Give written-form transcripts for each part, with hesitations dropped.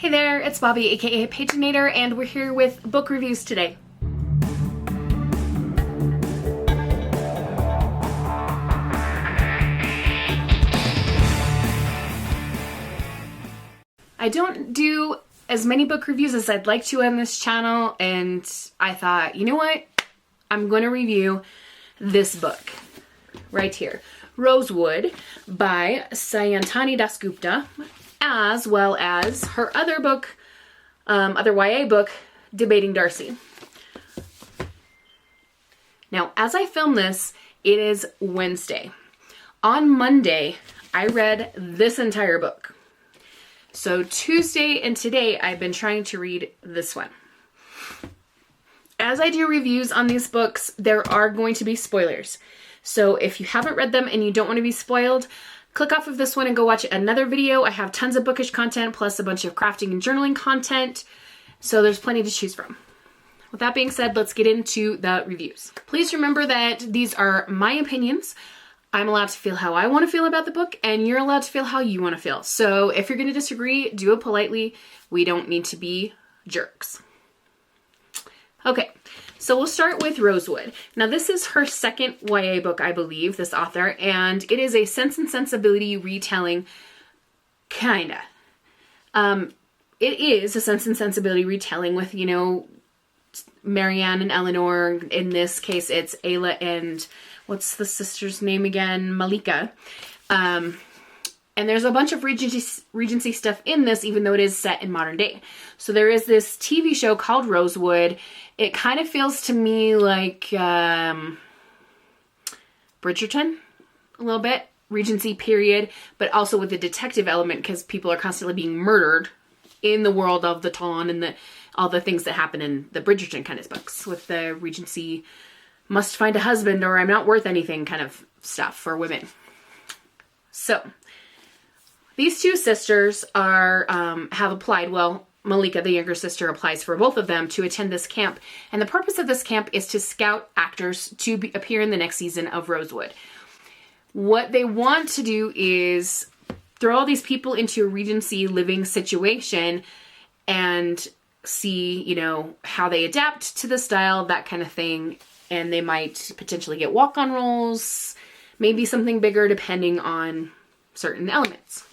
Hey there, it's Bobi, aka Paginator, and we're here with book reviews today. I don't do as many book reviews as I'd like to on this channel, and I thought, you know what? I'm going to review this book right here, Rosewood by Sayantani Dasgupta, as well as her other book, other YA book, Debating Darcy. Now, as I film this, it is Wednesday. On Monday, I read this entire book. So Tuesday and today, I've been trying to read this one. As I do reviews on these books, there are going to be spoilers. So if you haven't read them and you don't want to be spoiled, click off of this one and go watch another video. I have tons of bookish content, plus a bunch of crafting and journaling content. So there's plenty to choose from. With that being said, let's get into the reviews. Please remember that these are my opinions. I'm allowed to feel how I want to feel about the book, and you're allowed to feel how you want to feel. So if you're going to disagree, do it politely. We don't need to be jerks. Okay, so we'll start with Rosewood. Now this is her second YA book, I believe, this author, and it is a Sense and Sensibility retelling, kinda. It is a Sense and Sensibility retelling with, you know, Marianne and Eleanor. In this case, it's Ayla and, what's the sister's name again? Malika. And there's a bunch of Regency stuff in this, even though it is set in modern day. So there is this TV show called Rosewood. It kind of feels to me like Bridgerton, a little bit. Regency period, but also with the detective element, because people are constantly being murdered in the world of the Ton and all the things that happen in the Bridgerton kind of books, with the Regency must find a husband or I'm not worth anything kind of stuff for women. So these two sisters are have applied. Well, Malika, the younger sister, applies for both of them to attend this camp. And the purpose of this camp is to scout actors to appear in the next season of Rosewood. What they want to do is throw all these people into a Regency living situation and see, you know, how they adapt to the style, that kind of thing. And they might potentially get walk-on roles, maybe something bigger depending on certain elements.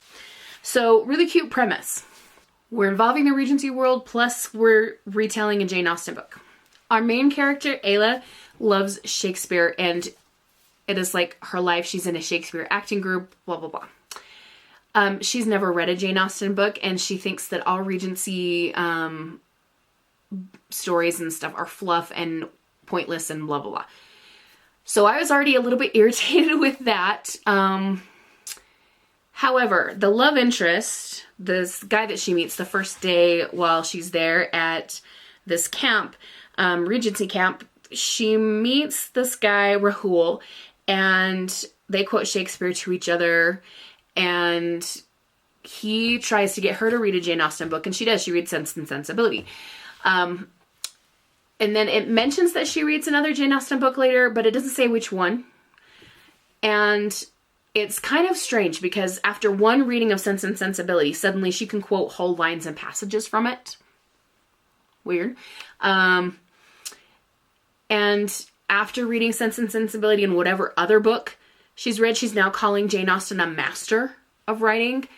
So, really cute premise. We're involving the Regency world, plus we're retelling a Jane Austen book. Our main character, Ayla, loves Shakespeare, and it is like her life. She's in a Shakespeare acting group, blah, blah, blah. She's never read a Jane Austen book, and she thinks that all Regency stories and stuff are fluff and pointless and blah, blah, blah. So I was already a little bit irritated with that. However, the love interest, this guy that she meets the first day while she's there at this camp, Regency camp, she meets this guy, Rahul, and they quote Shakespeare to each other, and he tries to get her to read a Jane Austen book, and she does. She reads Sense and Sensibility. And then it mentions that she reads another Jane Austen book later, but it doesn't say which one. And it's kind of strange because after one reading of Sense and Sensibility, suddenly she can quote whole lines and passages from it. Weird. And after reading Sense and Sensibility and whatever other book she's read, she's now calling Jane Austen a master of writing.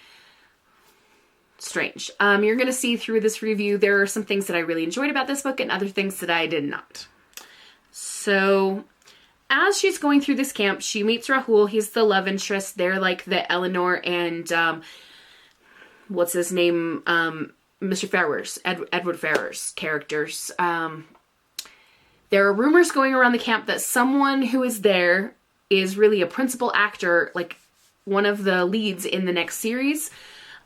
Strange. You're going to see through this review, there are some things that I really enjoyed about this book and other things that I did not. So as she's going through this camp, she meets Rahul. He's the love interest. They're like the Eleanor and, what's his name? Mr. Ferrers, Edward Ferrers characters. There are rumors going around the camp that someone who is there is really a principal actor, like one of the leads in the next series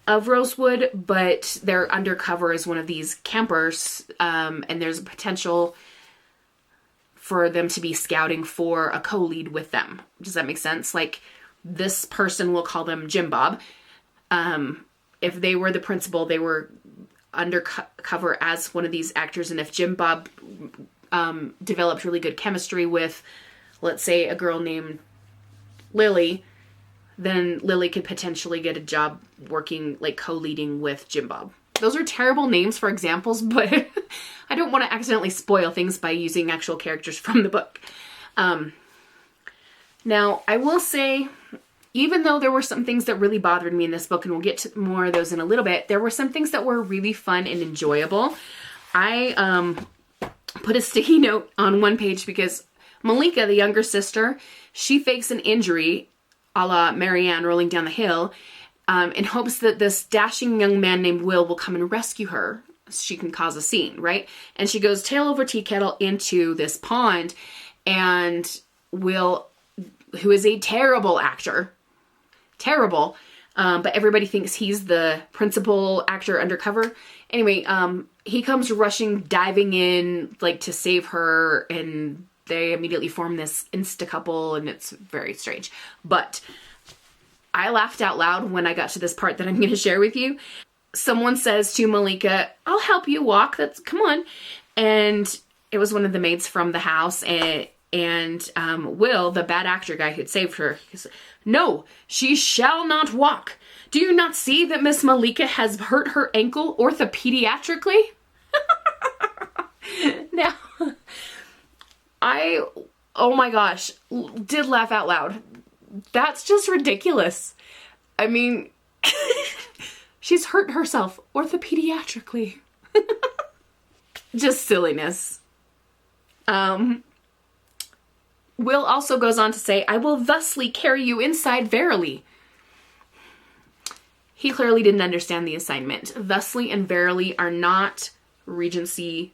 of Rosewood, but they're undercover as one of these campers, and there's a potential for them to be scouting for a co-lead with them. Does that make sense? Like, this person, will call them Jim Bob. If they were the principal, they were undercover as one of these actors, and if Jim Bob developed really good chemistry with, let's say, a girl named Lily, then Lily could potentially get a job working, like, co-leading with Jim Bob. Those are terrible names for examples, but I don't want to accidentally spoil things by using actual characters from the book. Now, I will say, even though there were some things that really bothered me in this book, and we'll get to more of those in a little bit, there were some things that were really fun and enjoyable. I put a sticky note on one page because Malika, the younger sister, she fakes an injury a la Marianne rolling down the hill in hopes that this dashing young man named Will come and rescue her so she can cause a scene, right? And she goes tail over tea kettle into this pond, and Will, who is a terrible actor, but everybody thinks he's the principal actor undercover. Anyway, he comes rushing, diving in, like, to save her, and they immediately form this insta-couple, and it's very strange. But I laughed out loud when I got to this part that I'm going to share with you. Someone says to Malika, "I'll help you walk, come on." And it was one of the maids from the house, and Will, the bad actor guy who'd saved her, he said, "No, she shall not walk. Do you not see that Miss Malika has hurt her ankle orthopediatrically?" Now, oh my gosh, did laugh out loud. That's just ridiculous. I mean, she's hurt herself orthopediatrically. Just silliness. Will also goes on to say, "I will thusly carry you inside verily." He clearly didn't understand the assignment. Thusly and verily are not Regency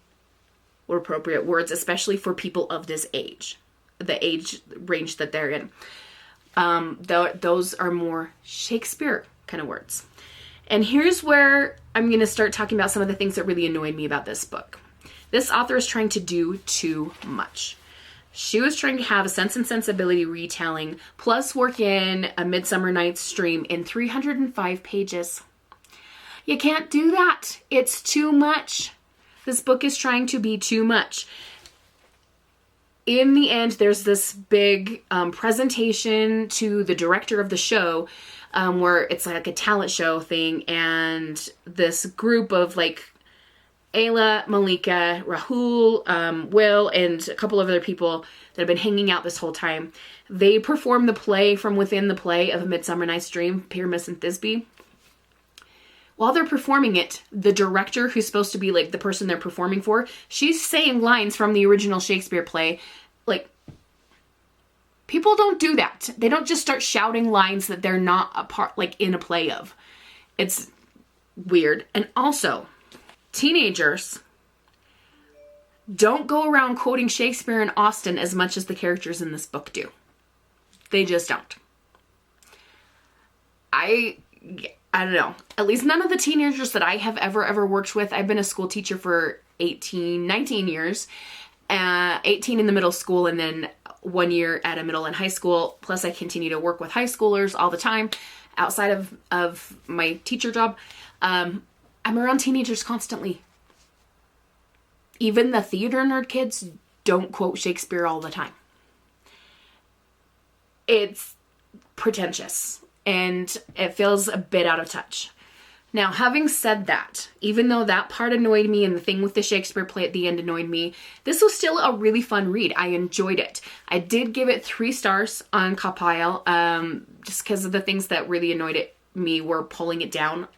or appropriate words, especially for people of this age, the age range that they're in. Those are more Shakespeare kind of words. And here's where I'm going to start talking about some of the things that really annoyed me about this book. This author is trying to do too much. She was trying to have a Sense and Sensibility retelling, plus work in A Midsummer Night's Dream in 305 pages. You can't do that. It's too much. This book is trying to be too much. In the end, there's this big presentation to the director of the show, where it's like a talent show thing, and this group of like Ayla, Malika, Rahul, Will, and a couple of other people that have been hanging out this whole time. They perform the play from within the play of A Midsummer Night's Dream, Pyramus and Thisbe. While they're performing it, the director, who's supposed to be like the person they're performing for, she's saying lines from the original Shakespeare play. Like, people don't do that. They don't just start shouting lines that they're not a part, like, in a play of. It's weird. And also, teenagers don't go around quoting Shakespeare and Austen as much as the characters in this book do. They just don't. I don't know. At least none of the teenagers that I have ever worked with. I've been a school teacher for 19 years. 18 in the middle school, and then 1 year at a middle and high school. Plus I continue to work with high schoolers all the time outside of my teacher job. I'm around teenagers constantly. Even the theater nerd kids don't quote Shakespeare all the time. It's pretentious, and it feels a bit out of touch. Now, having said that, even though that part annoyed me and the thing with the Shakespeare play at the end annoyed me, this was still a really fun read. I enjoyed it. I did give it 3 stars on Compile, just because of the things that really annoyed me were pulling it down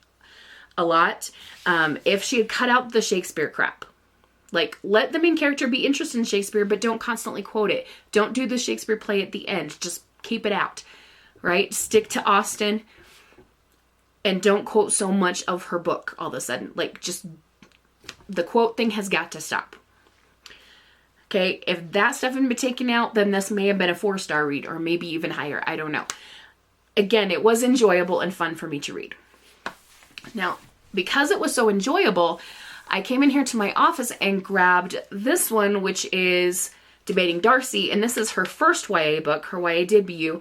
a lot. If she had cut out the Shakespeare crap, like, let the main character be interested in Shakespeare, but don't constantly quote it. Don't do the Shakespeare play at the end. Just keep it out, right? Stick to Austen. And don't quote so much of her book all of a sudden. Like, just, the quote thing has got to stop. Okay, if that stuff had been taken out, then this may have been a 4-star read, or maybe even higher. I don't know. Again, it was enjoyable and fun for me to read. Now, because it was so enjoyable, I came in here to my office and grabbed this one, which is Debating Darcy. And this is her first YA book, her YA debut.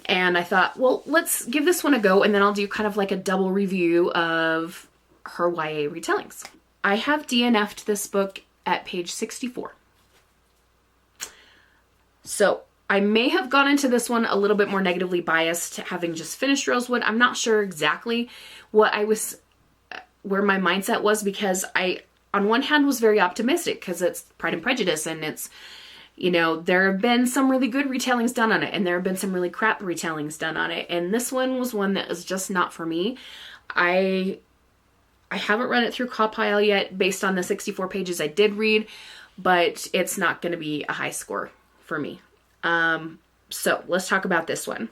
And I thought, well, let's give this one a go, and then I'll do kind of like a double review of her YA retellings. I have DNF'd this book at page 64. So I may have gone into this one a little bit more negatively biased, having just finished Rosewood. I'm not sure exactly what I was where my mindset was, because I, on one hand, was very optimistic because it's Pride and Prejudice, and it's, you know, there have been some really good retellings done on it, and there have been some really crap retellings done on it, and this one was one that was just not for me. I haven't run it through compile yet based on the 64 pages I did read, but it's not going to be a high score for me. So let's talk about this one.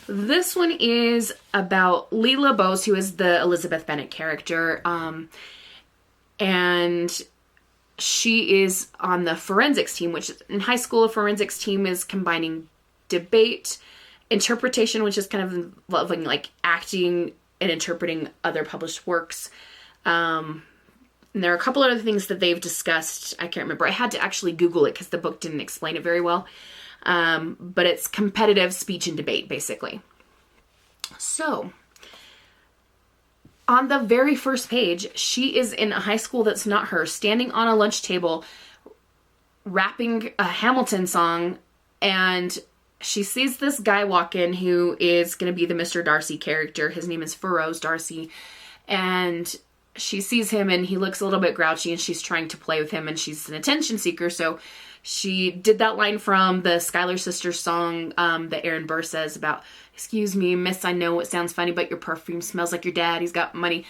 This one is about Leela Bose, who is the Elizabeth Bennet character. And she is on the forensics team, which in high school, a forensics team is combining debate, interpretation, which is kind of involving like acting and interpreting other published works. And there are a couple other things that they've discussed. I can't remember. I had to actually Google it because the book didn't explain it very well. But it's competitive speech and debate, basically. So, on the very first page, she is in a high school that's not her, standing on a lunch table, rapping a Hamilton song, and she sees this guy walk in who is going to be the Mr. Darcy character. His name is Feroz Darcy, and she sees him and he looks a little bit grouchy, and she's trying to play with him, and she's an attention seeker, so she did that line from the Schuyler Sisters song that Aaron Burr says about, "Excuse me, miss, I know it sounds funny, but your perfume smells like your dad. He's got money."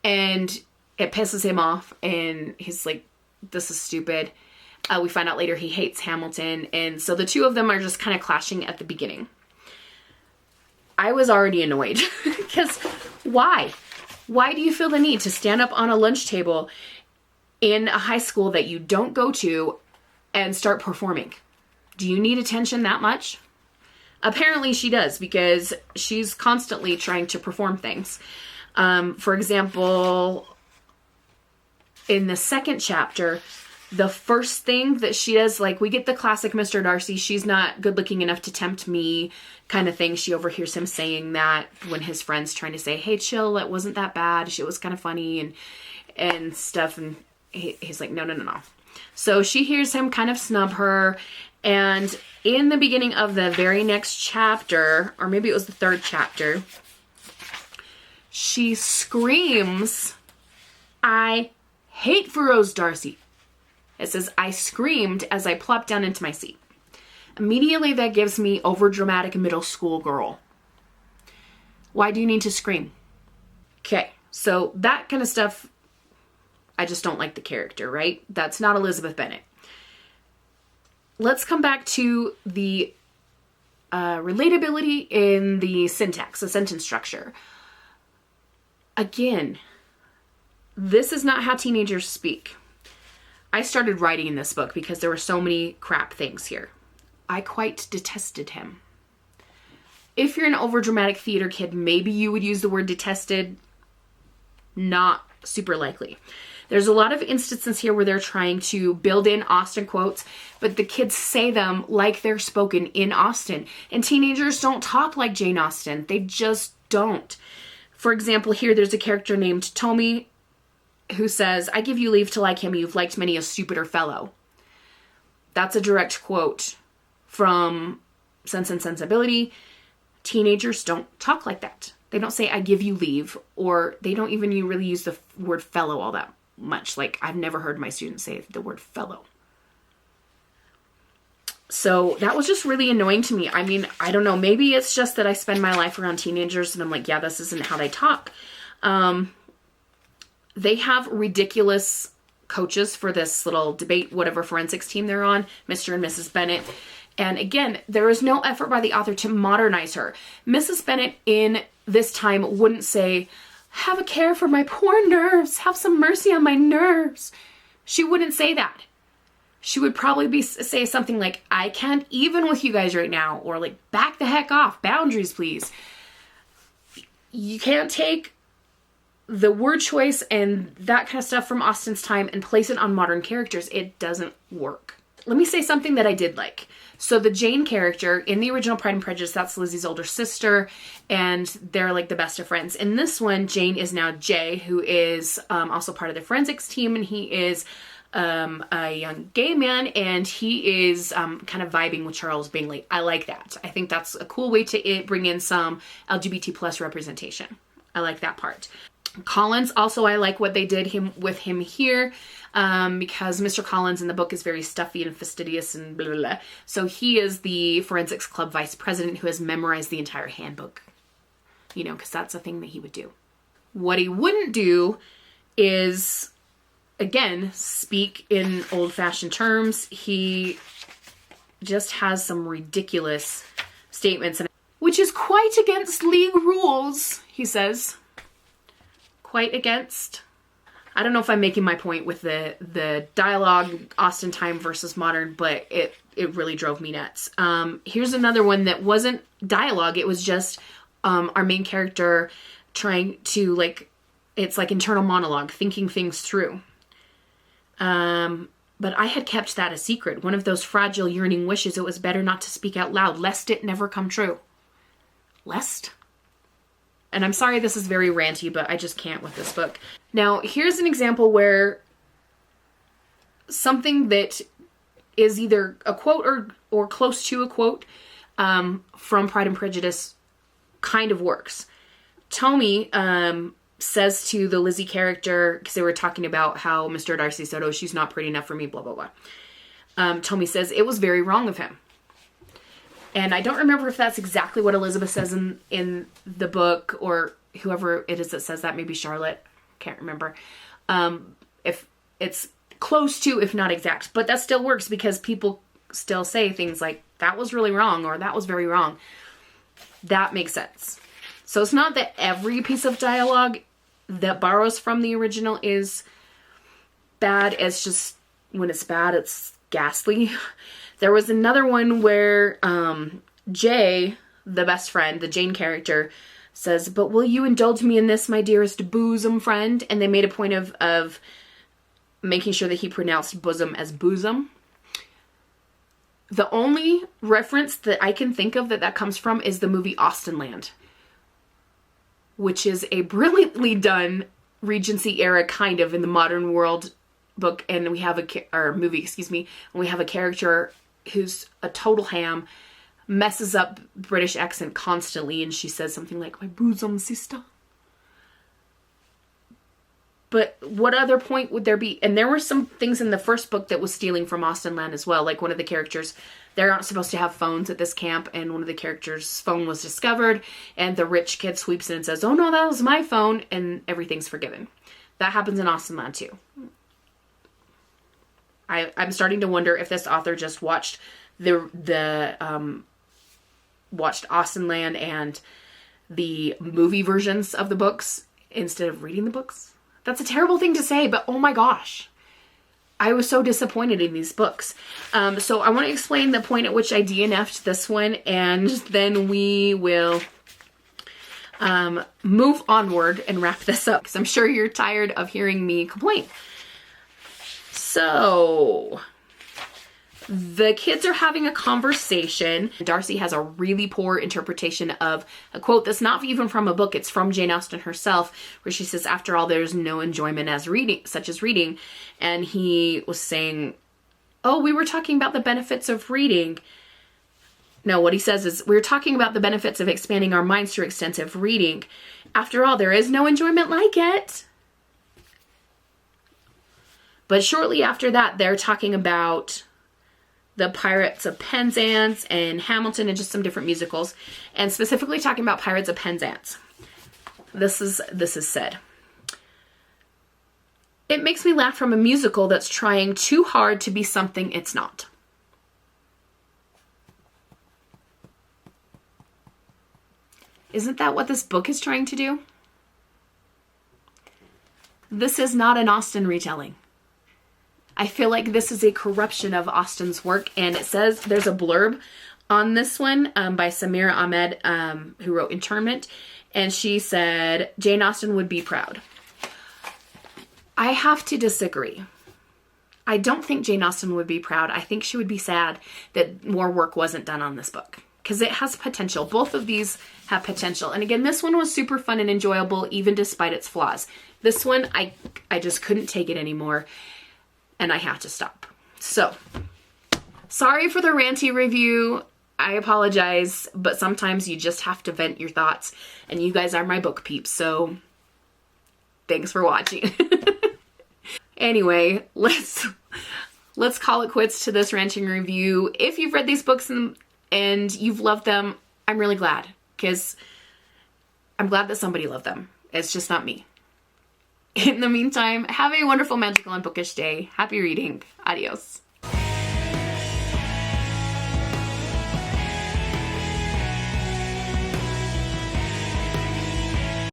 And it pisses him off, and he's like, this is stupid. We find out later he hates Hamilton, and so the two of them are just kind of clashing at the beginning. I was already annoyed, because why? Why do you feel the need to stand up on a lunch table in a high school that you don't go to and start performing? Do you need attention that much? Apparently she does, because she's constantly trying to perform things. For example, in the second chapter, the first thing that she does, like, we get the classic Mr. Darcy, she's not good looking enough to tempt me kind of thing. She overhears him saying that when his friend's trying to say, hey, chill, it wasn't that bad. It was kind of funny and stuff. And he's like, no. So she hears him kind of snub her, and in the beginning of the very next chapter, or maybe it was the third chapter, she screams, "I hate Feroz Darcy." It says, "I screamed as I plopped down into my seat." Immediately that gives me overdramatic middle school girl. Why do you need to scream? Okay, so that kind of stuff, I just don't like the character, right? That's not Elizabeth Bennet. Let's come back to the relatability in the syntax, the sentence structure. Again, this is not how teenagers speak. I started writing in this book because there were so many crap things here. I quite detested him. If you're an overdramatic theater kid, maybe you would use the word detested. Not super likely. There's a lot of instances here where they're trying to build in Austen quotes, but the kids say them like they're spoken in Austen. And teenagers don't talk like Jane Austen. They just don't. For example, here there's a character named Tommy who says, "I give you leave to like him, you've liked many a stupider fellow." That's a direct quote from Sense and Sensibility. Teenagers don't talk like that. They don't say, "I give you leave," or they don't even really use the word fellow all that much. Like, I've never heard my students say the word fellow. So that was just really annoying to me. I mean, I don't know. Maybe it's just that I spend my life around teenagers and I'm like, yeah, this isn't how they talk. They have ridiculous coaches for this little debate, whatever forensics team they're on, Mr. and Mrs. Bennet. And again, there is no effort by the author to modernize her. Mrs. Bennet in this time wouldn't say, "Have a care for my poor nerves. Have some mercy on my nerves." She wouldn't say that. She would probably say something like, "I can't even with you guys right now," or like, "Back the heck off. Boundaries, please." You can't take the word choice and that kind of stuff from Austen's time and place it on modern characters. It doesn't work. Let me say something that I did like. So the Jane character in the original Pride and Prejudice, that's Lizzie's older sister, and they're like the best of friends. In this one, Jane is now Jay, who is also part of the forensics team, and he is a young gay man, and he is kind of vibing with Charles Bingley. I like that. I think that's a cool way to bring in some LGBT plus representation. I like that part. Collins, also I like what they did with him here, because Mr. Collins in the book is very stuffy and fastidious and blah, blah, blah. So he is the Forensics Club vice president who has memorized the entire handbook, you know, because that's a thing that he would do. What he wouldn't do is, again, speak in old-fashioned terms. He just has some ridiculous statements, which is quite against league rules, he says. Quite against. I don't know if I'm making my point with the dialogue, Austen time versus modern, but it really drove me nuts. Here's another one that wasn't dialogue. It was just our main character trying to, like, it's like internal monologue, thinking things through. But I had kept that a secret. One of those fragile, yearning wishes it was better not to speak out loud, lest it never come true. Lest? And I'm sorry this is very ranty, but I just can't with this book. Now, here's an example where something that is either a quote or close to a quote from Pride and Prejudice kind of works. Tommy says to the Lizzie character, because they were talking about how Mr. Darcy said, oh, she's not pretty enough for me, blah, blah, blah. Tommy says, it was very wrong of him. And I don't remember if that's exactly what Elizabeth says in the book, or whoever it is that says that, maybe Charlotte, can't remember. If it's close to, if not exact, but that still works because people still say things like, that was really wrong, or that was very wrong. That makes sense. So it's not that every piece of dialogue that borrows from the original is bad. It's just, when it's bad, it's ghastly. There was another one where Jay, the best friend, the Jane character, says, but will you indulge me in this, my dearest bosom friend? And they made a point of making sure that he pronounced bosom as bosom. The only reference that I can think of that comes from is the movie Austenland, which is a brilliantly done Regency era kind of in the modern world book. And we have movie, and we have a character who's a total ham, messes up British accent constantly, and she says something like, my bosom sister. But what other point would there be? And there were some things in the first book that was stealing from Austenland as well. Like one of the characters, they're not supposed to have phones at this camp, and one of the characters' phone was discovered, and the rich kid sweeps in and says, oh no, that was my phone, and everything's forgiven. That happens in Austenland too. I'm starting to wonder if this author just watched watched Austenland and the movie versions of the books instead of reading the books. That's a terrible thing to say, but oh my gosh. I was so disappointed in these books. So I want to explain the point at which I DNF'd this one, and then we will move onward and wrap this up, because I'm sure you're tired of hearing me complain. So, the kids are having a conversation. Darcy has a really poor interpretation of a quote that's not even from a book. It's from Jane Austen herself, where she says, after all, there's no enjoyment as reading, such as reading. And he was saying, oh, we were talking about the benefits of reading. No, what he says is, we're talking about the benefits of expanding our minds through extensive reading. After all, there is no enjoyment like it. But shortly after that, they're talking about the Pirates of Penzance and Hamilton and just some different musicals, and specifically talking about Pirates of Penzance. This is said. It makes me laugh from a musical that's trying too hard to be something it's not. Isn't that what this book is trying to do? This is not an Austen retelling. I feel like this is a corruption of Austen's work, and it says, there's a blurb on this one by Samira Ahmed, who wrote Internment, and she said, Jane Austen would be proud. I have to disagree. I don't think Jane Austen would be proud. I think she would be sad that more work wasn't done on this book, because it has potential. Both of these have potential. And again, this one was super fun and enjoyable, even despite its flaws. This one, I just couldn't take it anymore, and I have to stop. So, sorry for the ranty review. I apologize, but sometimes you just have to vent your thoughts, and you guys are my book peeps, so Thanks for watching. Anyway, let's call it quits to this ranting review. If you've read these books and you've loved them, I'm really glad, because I'm glad that somebody loved them. It's just not me. In the meantime, have a wonderful, magical, and bookish day. Happy reading. Adios.